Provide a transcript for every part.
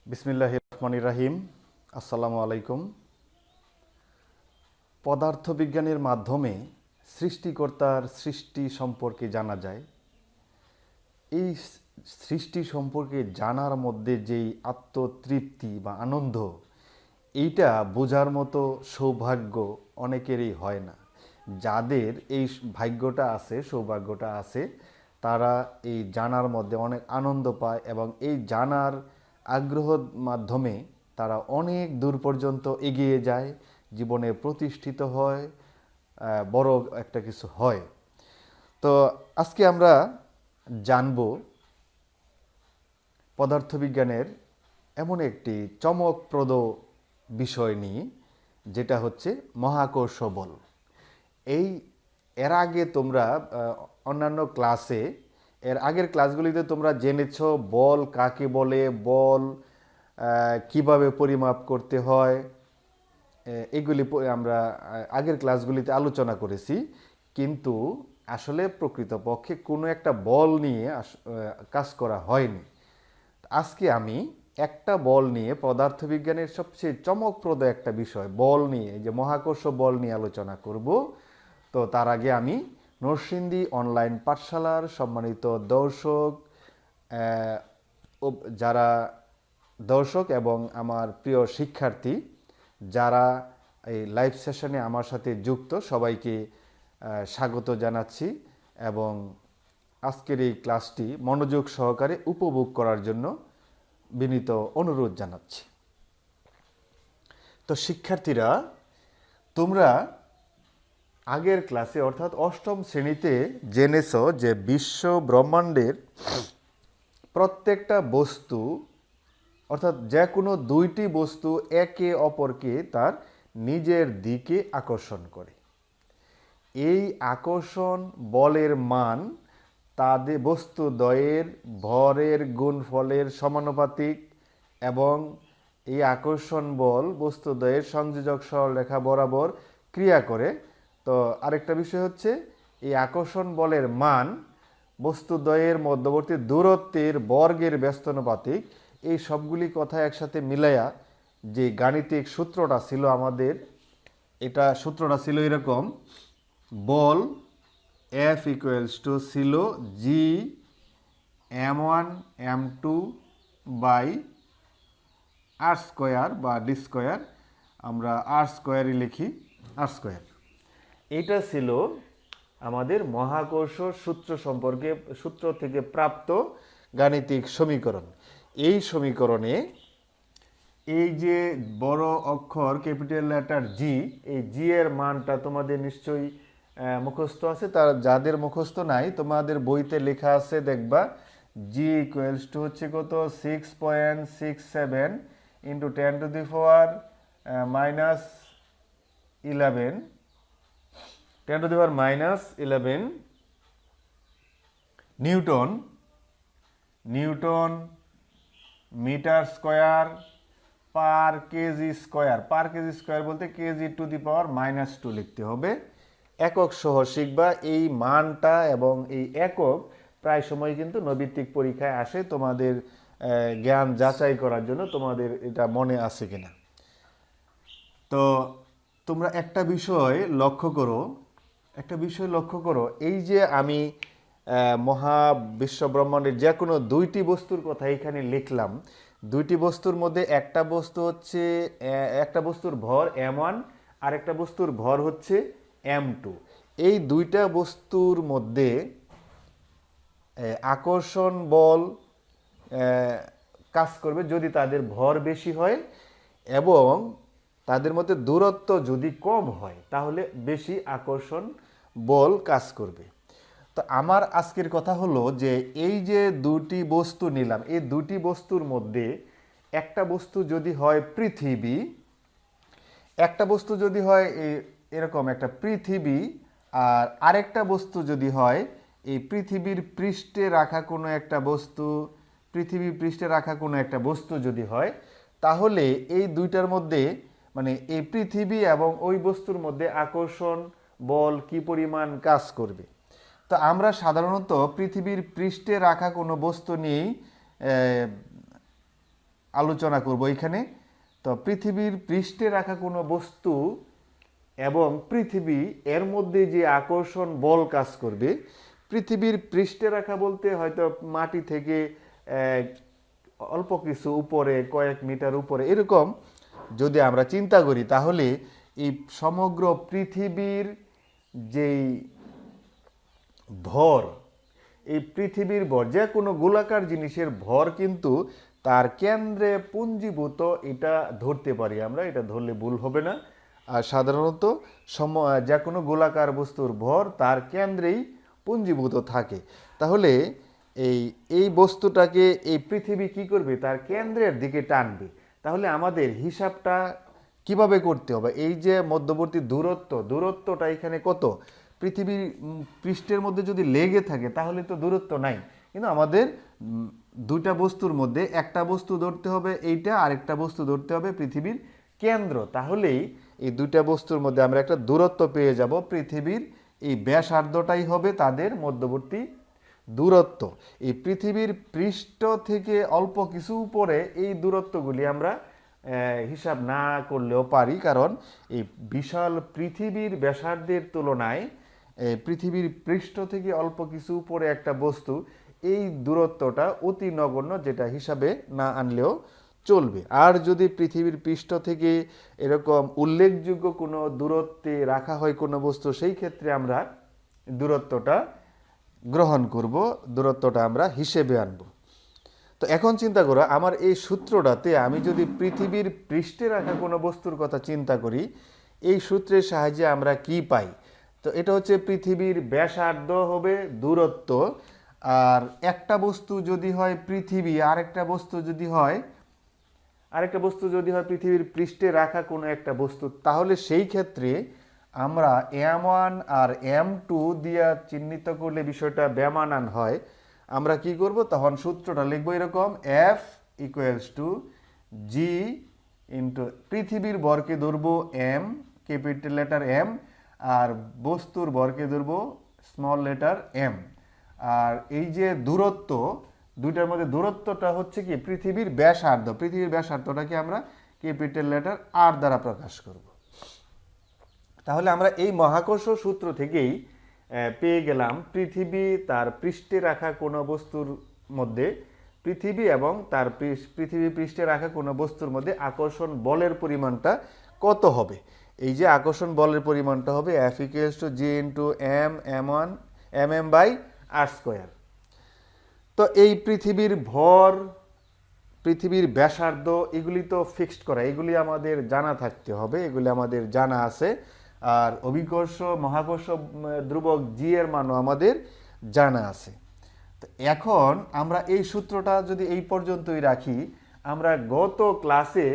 বিসমিল্লাহির রহমানির রহিম। আসসালামু আলাইকুম। পদার্থবিজ্ঞানের মাধ্যমে সৃষ্টিকর্তার সৃষ্টি সম্পর্কে জানা যায়। এই সৃষ্টি সম্পর্কে জানার মধ্যে যেই আত্মতৃপ্তি বা আনন্দ, এইটা বোঝার মতো সৌভাগ্য অনেকেরই হয় না। যাদের এই ভাগ্যটা আছে, সৌভাগ্যটা আছে, তারা এই জানার মধ্যে অনেক আনন্দ পায় এবং এই জানার আগ্রহের মাধ্যমে তারা অনেক দূর পর্যন্ত এগিয়ে যায়, জীবনে প্রতিষ্ঠিত হয়, বড় একটা কিছু হয়। তো আজকে আমরা জানব পদার্থবিজ্ঞানের এমন একটি চমকপ্রদ বিষয় নিয়ে, যেটা হচ্ছে মহাকর্ষ বল। এই এর আগে তোমরা অন্যান্য ক্লাসে, এর আগের ক্লাসগুলিতে তোমরা জেনেছো বল কাকে বলে, বল কিভাবে পরিমাপ করতে হয়, এগুলি আমরা আগের ক্লাসগুলিতে আলোচনা করেছি। কিন্তু আসলে প্রকৃতপক্ষে কোনো একটা বল নিয়ে কাজ করা হয়নি। আজকে আমি একটা বল নিয়ে, পদার্থবিজ্ঞানের সবচেয়ে চমকপ্রদ একটা বিষয় বল নিয়ে, যে মহাকর্ষ বল নিয়ে আলোচনা করব। তো তার আগে আমি নরসিংদী অনলাইন পাঠশালার সম্মানিত দর্শক, যারা দর্শক এবং আমার প্রিয় শিক্ষার্থী যারা এই লাইভ সেশনে আমার সাথে যুক্ত, সবাইকে স্বাগত জানাচ্ছি এবং আজকের এই ক্লাসটি মনোযোগ সহকারে উপভোগ করার জন্য বিনীত অনুরোধ জানাচ্ছি। তো শিক্ষার্থীরা, তোমরা আগের ক্লাসে অর্থাৎ অষ্টম শ্রেণীতে জেনেছো যে বিশ্ব ব্রহ্মাণ্ডের প্রত্যেকটা বস্তু, অর্থাৎ যে কোনো দুইটি বস্তু একে অপরকে তার নিজের দিকে আকর্ষণ করে। এই আকর্ষণ বলের মান তাদের বস্তুদ্বয়ের ভরের গুণফলের সমানুপাতিক এবং এই আকর্ষণ বল বস্তুদ্বয়ের সংযোজক সরলরেখা বরাবর ক্রিয়া করে। তো আরেকটা বিষয় হচ্ছে, এই আকর্ষণ বলের মান বস্তুদ্বয়ের মধ্যবর্তী দূরত্বের বর্গের ব্যস্তানুপাতিক। এই সবগুলি কথা একসাথে মিলাইয়া যে গাণিতিক সূত্রটা ছিল আমাদের, এটা সূত্রটা ছিল এরকম: বল F ইকুয়ালস টু ছিল G m1 m2 by R square বা ডি স্কোয়ার, আমরা আর স্কোয়ারই লিখি, আর স্কোয়ার। এটা ছিল আমাদের মহাকর্ষ সূত্র সম্পর্কে, সূত্র থেকে প্রাপ্ত গাণিতিক সমীকরণ। এই সমীকরণে এই যে বড় অক্ষর ক্যাপিটাল লেটার জি, এই জি এর মানটা তোমাদের নিশ্চয়ই মুখস্থ আছে। তার যাদের মুখস্থ নাই, তোমাদের বইতে লেখা আছে, দেখবা জি ইকুয়ালস টু হচ্ছে কত, 6.67 into 10⁻⁻11 10⁻⁻11 newton metre square per kg square. Per kg square বলতে কেজি টু দি পাওয়ার -2 লিখতে হবে। একক সহ শিখবা এই মানটা, এবং এই একক প্রায় সময় কিন্তু নৈবিত্তিক পরীক্ষায় আসে, তোমাদের জ্ঞান যাচাই করার জন্য, তোমাদের এটা মনে আছে কিনা। তো তোমরা একটা বিষয় লক্ষ্য করো, এই যে আমি মহাবিশ্ব ব্রহ্মাণ্ডের যে কোনো দুইটি বস্তুর কথা এখানে লিখলাম, দুইটি বস্তুর মধ্যে একটা বস্তু হচ্ছে, একটা বস্তুর ভর m1 আর একটা বস্তুর ভর হচ্ছে m2। এই দুইটা বস্তুর মধ্যে আকর্ষণ বল কাজ করবে যদি তাদের ভর বেশি হয়, এবং তাদের মধ্যে দূরত্ব যদি কম হয়, তাহলে বেশি আকর্ষণ বল কাজ করবে। তো আমার আজকের কথা হলো যে এই যে দুটি বস্তু নিলাম, এই দুটি বস্তুর মধ্যে একটা বস্তু যদি হয় পৃথিবী, একটা বস্তু যদি হয় এরকম একটা পৃথিবী, আর আরেকটা বস্তু যদি হয় এই পৃথিবীর পৃষ্ঠে রাখা কোনো একটা বস্তু, পৃথিবীর পৃষ্ঠে রাখা কোনো একটা বস্তু যদি হয়, তাহলে এই দুইটার মধ্যে, মানে এই পৃথিবী এবং ওই বস্তুর মধ্যে আকর্ষণ বল কি পরিমাণ কাজ করবে। তো আমরা সাধারণত পৃথিবীর পৃষ্ঠে রাখা কোনো বস্তু নিয়েই আলোচনা করব এখানে। তো পৃথিবীর পৃষ্ঠে রাখা কোনো বস্তু এবং পৃথিবী এর মধ্যে যে আকর্ষণ বল কাজ করবে, পৃথিবীর পৃষ্ঠে রাখা বলতে হয়তো মাটি থেকে অল্প কিছু উপরে, কয়েক মিটার উপরে, এরকম যদি আমরা চিন্তা করি, তাহলে এই সমগ্র পৃথিবীর যেই ভর, এই পৃথিবীর ভর, যে কোনো গোলাকার জিনিসের ভর কিন্তু তার কেন্দ্রে পুঞ্জীভূত, এটা ধরতে পারি আমরা, এটা ধরলে ভুল হবে না। আর সাধারণত যে কোনো গোলাকার বস্তুর ভর তার কেন্দ্রেই পুঞ্জীভূত থাকে। তাহলে এই এই বস্তুটাকে এই পৃথিবী কি করবে, তার কেন্দ্রের দিকে টানবে। তাহলে আমাদের হিসাবটা কিভাবে করতে হবে? এই যে মধ্যবর্তী দূরত্বটা এখানে কত, পৃথিবীর পৃষ্ঠের মধ্যে যদি লেগে থাকে তাহলে তো দূরত্ব নাই, কিন্তু আমাদের দুইটা বস্তুর মধ্যে একটা বস্তু ধরতে হবে এইটা, আরেকটা বস্তু ধরতে হবে পৃথিবীর কেন্দ্র। তাহলেই এই দুইটা বস্তুর মধ্যে আমরা একটা দূরত্ব পেয়ে যাব। পৃথিবীর এই ব্যাসার্ধটাই হবে তাদের মধ্যবর্তী দূরত্ব। এই পৃথিবীর পৃষ্ঠ থেকে অল্প কিছু উপরে এই দূরত্বগুলি আমরা হিসাব না করলেও পারি, কারণ এই বিশাল পৃথিবীর ব্যাসার্ধের তুলনায় পৃথিবীর পৃষ্ঠ থেকে অল্প কিছু উপরে একটা বস্তু, এই দূরত্বটা অতি নগণ্য, যেটা হিসাবে না আনলেও চলবে। আর যদি পৃথিবীর পৃষ্ঠ থেকে এরকম উল্লেখযোগ্য কোনো দূরত্বে রাখা হয় কোনো বস্তু, সেই ক্ষেত্রে আমরা দূরত্বটা গ্রহণ করব, দূরত্বটা আমরা হিসেবে আনব। তো এখন চিন্তা করো, আমার এই সূত্রটাতে আমি যদি পৃথিবীর পৃষ্ঠে রাখা কোনো বস্তুর কথা চিন্তা করি, এই সূত্রের সাহায্যে আমরা কি পাই? তো এটা হচ্ছে পৃথিবীর ব্যাসার্ধ হবে দূরত্ব, আর একটা বস্তু যদি হয় পৃথিবী, আরেকটা বস্তু যদি হয় পৃথিবীর পৃষ্ঠে রাখা কোনো একটা বস্তু, তাহলে সেই ক্ষেত্রে আমরা m1 আর m2 দিয়ে চিহ্নিত করলে বিষয়টা বেমানান হয়। আমরা কি করব, তখন সূত্রটা লিখব এরকম, F = G ইন্টু পৃথিবীর ভরকে ধরবো m, ক্যাপিটাল লেটার M, আর বস্তুর ভরকে ধরবো স্মল লেটার m। আর এই যে দূরত্ব, দুইটার মধ্যে দূরত্বটা হচ্ছে কি পৃথিবীর ব্যাসার্ধ, পৃথিবীর ব্যাসার্ধটাকে আমরা ক্যাপিটাল লেটার R দ্বারা প্রকাশ করব। তাহলে আমরা এই মহাকর্ষ সূত্র থেকেই পেয়ে গেলাম পৃথিবী তার পৃষ্ঠে রাখা কোনো বস্তুর মধ্যে, পৃথিবী এবং তার পৃথিবী পৃষ্ঠে রাখা কোনো বস্তুর মধ্যে আকর্ষণ বলের পরিমাণটা কত হবে। এই যে আকর্ষণ বলের পরিমাণটা হবে F = G × m mm/r²। তো এই পৃথিবীর ভর, পৃথিবীর ব্যাসার্ধ, এগুলি তো ফিক্সড করা, এগুলি আমাদের জানা থাকতে হবে, এগুলি আমাদের জানা আছে। আর অভিকর্ষ মহাকর্ষ ধ্রুবক জি এর মানও আমাদের জানা আছে। তো এখন আমরা এই সূত্রটা যদি এই পর্যন্তই রাখি, আমরা গত ক্লাসে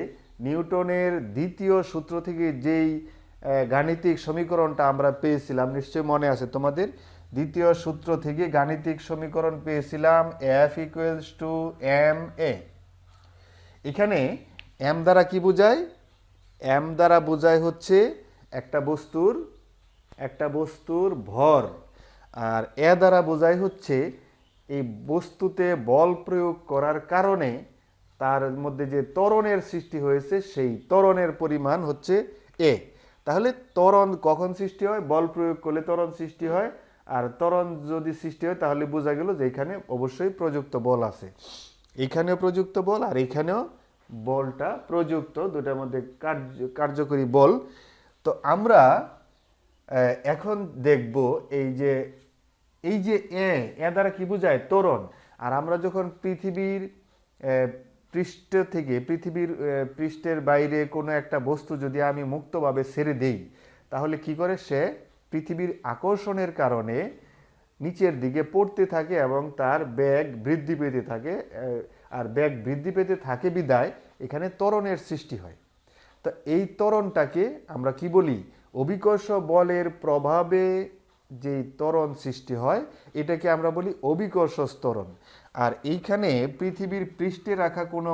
নিউটনের দ্বিতীয় সূত্র থেকে যেই গাণিতিক সমীকরণটা আমরা পেয়েছিলাম, নিশ্চয়ই মনে আছে তোমাদের, দ্বিতীয় সূত্র থেকে গাণিতিক সমীকরণ পেয়েছিলাম F = ma। এখানে m দ্বারা কি বোঝায়? m দ্বারা বোঝায় হচ্ছে একটা বস্তুর ভর, আর এ দ্বারা বোঝায় হচ্ছে এই বস্তুতে বল প্রয়োগ করার কারণে তার মধ্যে যে ত্বরণের সৃষ্টি হয়েছে, সেই ত্বরণের পরিমাণ হচ্ছে এ। তাহলে ত্বরণ কখন সৃষ্টি হয়? বল প্রয়োগ করলে ত্বরণ সৃষ্টি হয়। আর ত্বরণ যদি সৃষ্টি হয় তাহলে বোঝা গেল যে এখানে অবশ্যই প্রযুক্ত বল আছে। এখানেও প্রযুক্ত বল আর এখানেও বলটা প্রযুক্ত, দুটার মধ্যে কার্যকরী বল। তো আমরা এখন দেখব এই যে এ দ্বারা কি বোঝায়? ত্বরণ। আর আমরা যখন পৃথিবীর পৃষ্ঠ থেকে, পৃথিবীর পৃষ্ঠের বাইরে কোনো একটা বস্তু যদি আমি মুক্তভাবে ছেড়ে দেই, তাহলে কি করে? সে পৃথিবীর আকর্ষণের কারণে নিচের দিকে পড়তে থাকে এবং তার বেগ বৃদ্ধি পেতে থাকে, আর বেগ বৃদ্ধি পেতে থাকে বিদায় এখানে ত্বরণের সৃষ্টি হয়। তো এই ত্বরণটাকে আমরা কি বলি? অভিকর্ষ বলের প্রভাবে যেই ত্বরণ সৃষ্টি হয় এটাকে আমরা বলি অভিকর্ষ ত্বরণ। আর এইখানে পৃথিবীর পৃষ্ঠে রাখা কোনো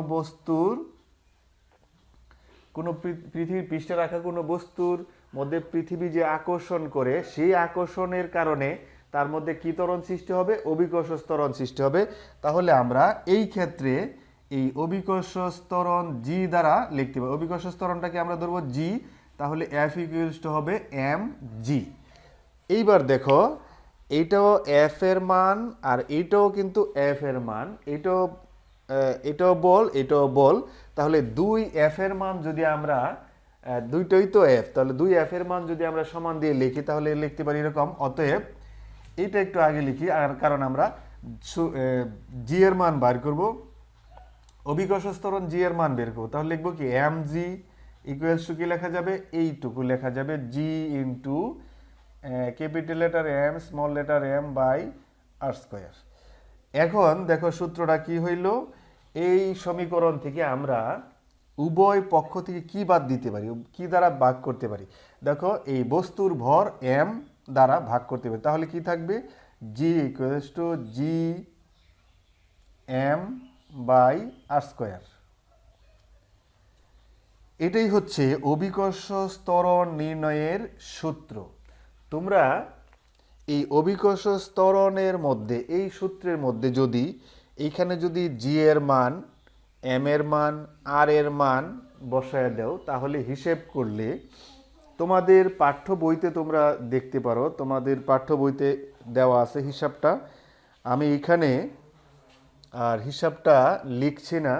বস্তুর মধ্যে পৃথিবী যে আকর্ষণ করে, সেই আকর্ষণের কারণে তার মধ্যে কি ত্বরণ সৃষ্টি হবে? অভিকর্ষ ত্বরণ সৃষ্টি হবে। তাহলে আমরা এই ক্ষেত্রে এই অভিকর্ষ ত্বরণ জি দ্বারা লিখতে পারি। অভিকর্ষ ত্বরণটাকে আমরা ধরবো জি, তাহলে এফ ইকুয়ালস টু হবে এম জি। এইবার দেখো এইটাও এফ এর মান আর এইটাও কিন্তু এফ এর মান, এটাও বল এটাও বল, তাহলে দুই এফ এর মান যদি আমরা দুইটাই তো এফ, তাহলে দুই এফ এর মান যদি আমরা সমান দিয়ে লিখি তাহলে লিখতে পারি এরকম, অতএব এইটা একটু আগে লিখি, আর কারণ আমরা জি এর মান বার করব, অভিকর্ষ ত্বরণ জি এর মান বের করবো, তাহলে লিখবো কি এম জি ইকুয়ালস টু কি লেখা যাবে, এইটুকু লেখা যাবে G into capital letter M small letter M by R square. এখন দেখো সূত্রটা কি হইল, এই সমীকরণ থেকে আমরা উভয় পক্ষ থেকে কি বাদ দিতে পারি, কি দ্বারা ভাগ করতে পারি। দেখো এই বস্তুর ভর এম দ্বারা ভাগ করতে পারি, তাহলে কি থাকবে G equals to G M by R square. এটাই হচ্ছে অভিকর্ষ ত্বরণ নির্ণয়ের সূত্র। তোমরা এই অভিকর্ষ ত্বরণের মধ্যে এই সূত্রের মধ্যে যদি এইখানে যদি জি এর মান, এম এর মান, আর এর মান বসায় দাও, তাহলে হিসেব করলে তোমাদের পাঠ্য বইতে তোমরা দেখতে পারো, তোমাদের পাঠ্য বইতে দেওয়া আছে হিসাবটা। আমি এখানে আর হিসাবটা লিখছি না।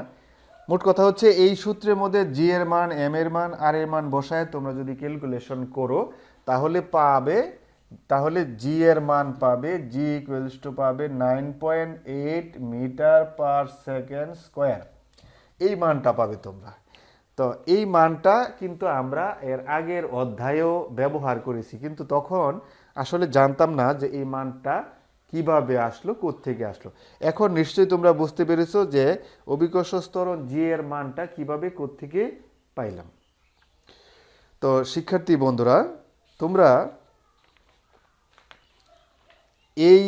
মোট কথা হচ্ছে এই সূত্রের মধ্যে জি এর মান, এম এর মান, আর এর মান বসায় তোমরা যদি ক্যালকুলেশন করো তাহলে পাবে, তাহলে জি এর মান পাবে জি ইকুয়ালস টু পাবে 9.8 মিটার পার সেকেন্ড স্কোয়ার, এই মানটা পাবে তোমরা। তো এই মানটা কিন্তু আমরা এর আগের অধ্যায়েও ব্যবহার করেছি, কিন্তু তখন আসলে জানতাম না যে এই মানটা কিভাবে আসলো, কোত্থেকে আসলো। এখন নিশ্চয়ই তোমরা বুঝতে পেরেছো যে অভিকর্ষ ত্বরণ জি এর মানটা কিভাবে কোত্থেকে পাইলাম। তো শিক্ষার্থী বন্ধুরা, তোমরা এই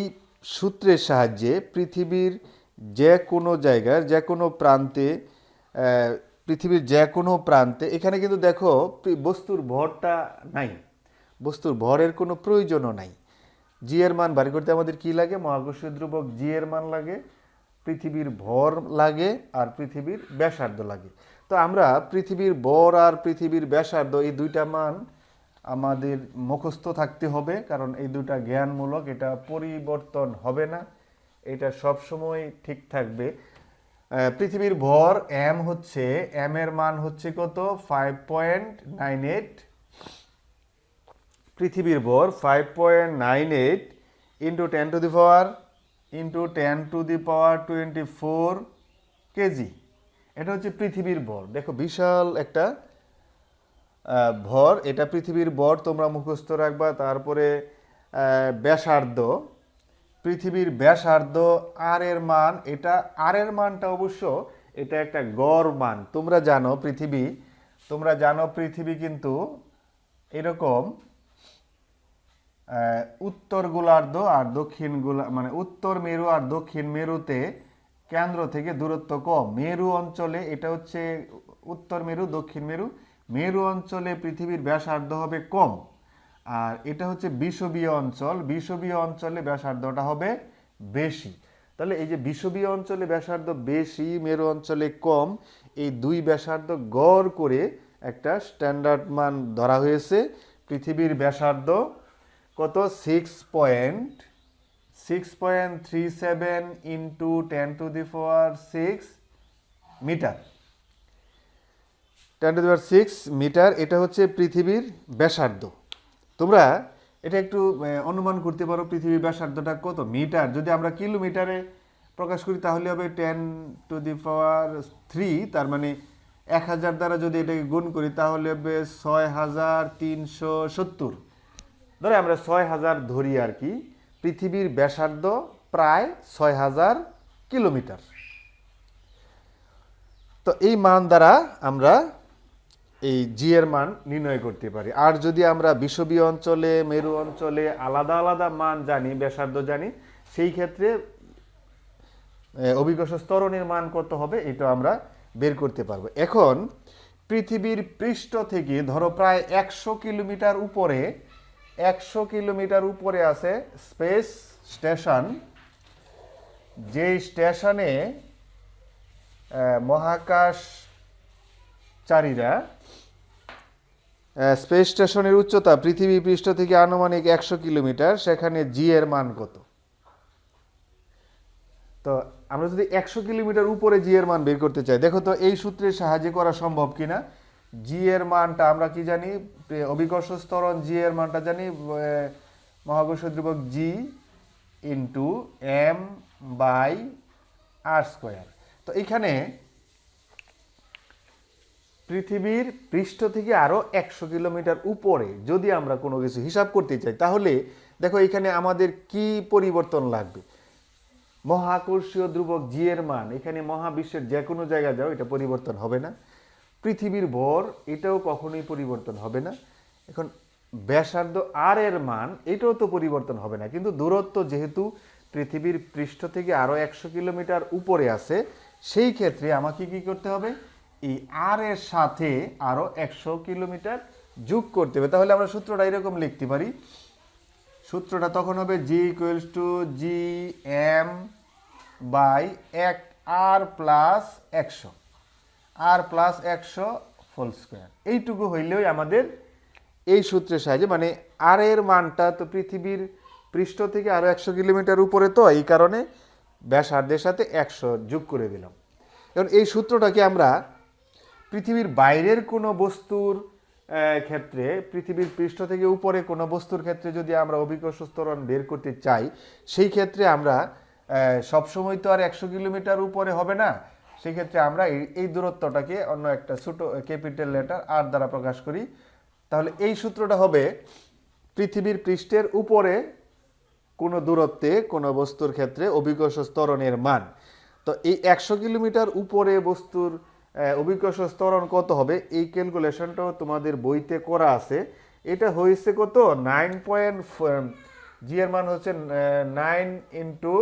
সূত্রের সাহায্যে পৃথিবীর যে কোনো জায়গার যে কোনো প্রান্তে, পৃথিবীর যে কোনো প্রান্তে, এখানে কিন্তু দেখো বস্তুর ভরটা নাই, বস্তুর ভরের কোনো প্রয়োজনও নাই। জি এর মান বাড়ি করতে আমাদের কি লাগে, মহাকর্ষীয় ধ্রুবক জি এর মান লাগে, পৃথিবীর ভর লাগে, আর পৃথিবীর ব্যাসার্ধ লাগে। তো আমরা পৃথিবীর ভর আর পৃথিবীর ব্যাসার্ধ এই দুইটা মান আমাদের মুখস্থ থাকতে হবে, কারণ এই দুটা জ্ঞানমূলক, এটা পরিবর্তন হবে না, এটা সবসময় ঠিক থাকবে। পৃথিবীর ভর এম হচ্ছে, এম এর মান হচ্ছে কত 5.98, পৃথিবীর ভর 5.98 into 10 two the power 24 KG, এটা হচ্ছে পৃথিবীর ভর। দেখো বিশাল একটা ভর, এটা পৃথিবীর ভর তোমরা মুখস্থ রাখবা। তারপরে ব্যাসার্ধ, পৃথিবীর ব্যাসার্ধ, আর এর মান, এটা আর এর মানটা অবশ্য এটা একটা গড় মান। তোমরা জানো পৃথিবী কিন্তু এরকম উত্তর গোলার্ধ আর দক্ষিণ মানে উত্তর মেরু আর দক্ষিণ মেরুতে কেন্দ্র থেকে দূরত্ব কম। মেরু অঞ্চলে, এটা হচ্ছে উত্তর মেরু দক্ষিণ মেরু, মেরু অঞ্চলে পৃথিবীর ব্যাসার্ধ হবে কম, আর এটা হচ্ছে বিষুবীয় অঞ্চল, বিষুবীয় অঞ্চলে ব্যাসার্ধটা হবে বেশি। তাহলে এই যে বিষুবীয় অঞ্চলে ব্যাসার্ধ বেশি, মেরু অঞ্চলে কম, এই দুই ব্যাসার্ধ গড় করে একটা স্ট্যান্ডার্ড মান ধরা হয়েছে। পৃথিবীর ব্যাসার্ধ কত 6.37 ইন্টু 10⁶ মিটার, 10⁶ মিটার, এটা হচ্ছে পৃথিবীর ব্যাসার্ধ। তোমরা এটা একটু অনুমান করতে পারো পৃথিবীর ব্যাসার্ধটা কত মিটার। যদি আমরা কিলোমিটারে প্রকাশ করি তাহলে হবে 10⁻3, তার মানে 1000 দ্বারা যদি এটাকে গুণ করি তাহলে হবে 6370। ধরে আমরা 6000 ধরি আর কি, পৃথিবীর ব্যাসার্ধ প্রায় 6000 কিলোমিটার। তো এই মান দ্বারা আমরা এই জি এর মান নির্ণয় করতে পারি। আর যদি আমরা বিষুবীয় অঞ্চলে, মেরু অঞ্চলে আলাদা আলাদা মান জানি, ব্যাসার্ধ জানি, সেই ক্ষেত্রে অভিকর্ষ ত্বরণের মান কত হবে এটা আমরা বের করতে পারবো। এখন পৃথিবীর পৃষ্ঠ থেকে ধরো প্রায় 100 কিলোমিটার উপরে, 100 কিলোমিটার উপরে আছে স্পেস স্টেশন, যে স্টেশনে মহাকাশচারীরা স্পেস স্টেশনের উচ্চতা পৃথিবী পৃষ্ঠ থেকে আনুমানিক 100 কিলোমিটার, সেখানে জি এর মান কত? তো আমরা যদি 100 কিলোমিটার উপরে জি এর মান বের করতে চাই, দেখো তো এই সূত্রের সাহায্যে করা সম্ভব কিনা। জি এর মানটা আমরা কি জানি, অভিকর্ষ ত্বরণ জি এর মানটা জানি মহাকর্ষ ধ্রুবক G into M by R square. তো এইখানে পৃথিবীর পৃষ্ঠ থেকে আরও 100 কিলোমিটার উপরে যদি আমরা কোনো কিছু হিসাব করতে চাই, তাহলে দেখো এখানে আমাদের কি পরিবর্তন লাগবে। মহাকর্ষীয় ধ্রুবক জি এর মান এখানে মহাবিশ্বের যে কোনো জায়গায় যাও এটা পরিবর্তন হবে না। পৃথিবীর ভর এটাও কখনোই পরিবর্তন হবে না। এখন ব্যাসার্ধ আর এর মান এটাও তো পরিবর্তন হবে না, কিন্তু দূরত্ব যেহেতু পৃথিবীর পৃষ্ঠ থেকে আরও 100 কিলোমিটার উপরে আছে, সেই ক্ষেত্রে আমাকে কি করতে হবে, এই আর এর সাথে আরও 100 কিলোমিটার যোগ করতে হবে। তাহলে আমরা সূত্রটা এরকম লিখতে পারি, সূত্রটা তখন হবে G equals to G M by এক R plus 100, R plus 100 whole square. এইটুকু হইলেই আমাদের এই সূত্রের সাহায্যে, মানে আর এর মানটা তো পৃথিবীর পৃষ্ঠ থেকে আরও 100 কিলোমিটার উপরে, তো এই কারণে ব্যাসার্ধের সাথে 100 যোগ করে দিলাম। এখন এই সূত্রটাকে আমরা পৃথিবীর বাইরের কোনো বস্তুর ক্ষেত্রে, পৃথিবীর পৃষ্ঠ থেকে উপরে কোনো বস্তুর ক্ষেত্রে যদি আমরা অভিকর্ষ ত্বরণ বের করতে চাই, সেই ক্ষেত্রে আমরা সবসময় তো আর 100 কিলোমিটার উপরে হবে না, সেই ক্ষেত্রে আমরা এই দূরত্বটাকে অন্য একটা ছোট ক্যাপিটাল লেটার আর দ্বারা প্রকাশ করি। তাহলে এই সূত্রটা হবে পৃথিবীর পৃষ্ঠের উপরে কোনো দূরত্বে কোনো বস্তুর ক্ষেত্রে অভিকর্ষ ত্বরণের মান। তো এই 100 কিলোমিটার উপরে বস্তুর অভিকর্ষ ত্বরণ কত হবে, এই ক্যালকুলেশনটাও তোমাদের বইতে করা আছে। এটা হয়েছে কত, 9. জি এর মান হচ্ছে 9 into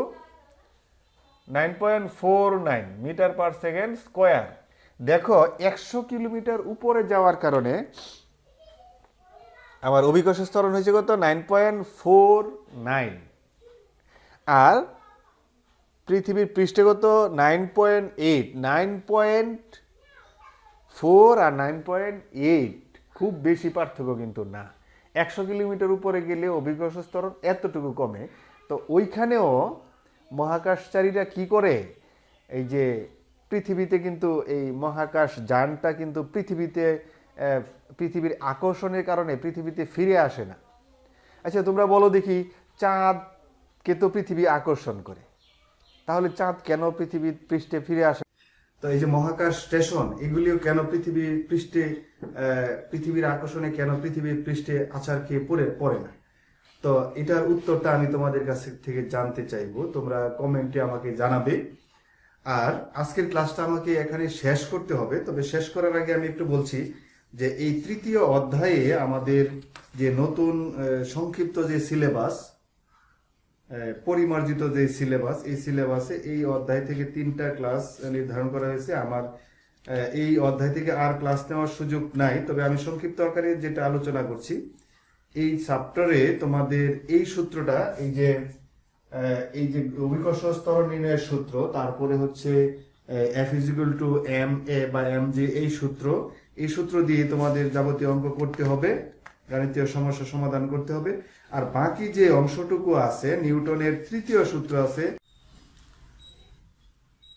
9.49 metre per second square. দেখো 100 কিলোমিটার উপরে যাওয়ার কারণে আমার অভিকর্ষ ত্বরণ হয়েছে কত, 9.49, আর পৃথিবীর পৃষ্ঠে কত 9.8, 9.4 আর 9.8, খুব বেশি পার্থক্য কিন্তু না। 100 কিলোমিটার উপরে গেলে অভিকর্ষ ত্বরণ এতটুকু কমে। তো ওইখানেও মহাকাশচারীরা কি করে, এই যে পৃথিবীতে কিন্তু এই মহাকাশ যানটা কিন্তু পৃথিবীর আকর্ষণের কারণে পৃথিবীতে ফিরে আসে না। আচ্ছা তোমরা বলো দেখি, চাঁদকে তো পৃথিবী আকর্ষণ করে, তাহলে চাঁদ কেন পৃথিবীর পৃষ্ঠে ফিরে আসে? তো এই যে মহাকাশ স্টেশন, এগুলিও কেন পৃথিবীর আকর্ষণে কেন পৃথিবীর পৃষ্ঠে আছাড় খেয়ে পড়ে না? তো এটার উত্তরটা আমি তোমাদের কাছ থেকে জানতে চাইবো, তোমরা কমেন্টে আমাকে জানাবে। আর আজকের ক্লাসটা আমাকে এখানে শেষ করতে হবে, তবে শেষ করার আগে আমি একটু বলছি যে এই তৃতীয় অধ্যায়ে আমাদের যে নতুন সংক্ষিপ্ত যে সিলেবাস, পরিমার্জিত যে সিলেবাস, এই সিলেবাসে এই অধ্যায় থেকে 3টা ক্লাস নির্ধারণ করা হয়েছে। আমার এই অধ্যায় থেকে আর ক্লাস নেওয়ার সুযোগ নাই, তবে আমি সংক্ষিপ্ত আকারে যেটা আলোচনা করছি, এই চ্যাপ্টারে তোমাদের এই সূত্রটা, এই যে অভিকর্ষ ত্বরণ নির্ণয়ের সূত্র, তারপরে হচ্ছে F is equal to M A বা এম জি, এই সূত্র দিয়ে তোমাদের যাবতীয় অঙ্ক করতে হবে, গাণিতিক সমস্যা সমাধান করতে হবে। আর বাকি যে অংশটুকু আছে, নিউটনের তৃতীয় সূত্র আছে।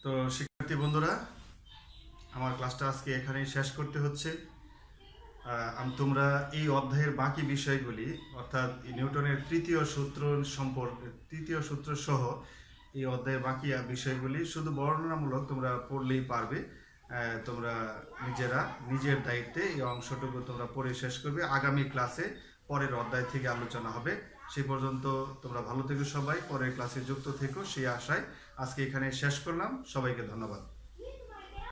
তো শিক্ষার্থী বন্ধুরা, আমার ক্লাসটা আজকে এখানেই শেষ করতে হচ্ছে। তোমরা এই অধ্যায়ের বাকি বিষয়গুলি, অর্থাৎ নিউটনের তৃতীয় সূত্র সহ এই অধ্যায়ের বাকি বিষয়গুলি শুধু বর্ণনামূলক তোমরা পড়লেই পারবে। তোমরা নিজের দায়িত্বে এই অংশটুকু তোমরা পড়ে শেষ করবে। আগামী ক্লাসে পরের অধ্যায় থেকে আলোচনা হবে। সেই পর্যন্ত তোমরা ভালো থেকো, সবাই পরের ক্লাসে যুক্ত থেকো, সেই আশায় আজকে এখানে শেষ করলাম। সবাইকে ধন্যবাদ।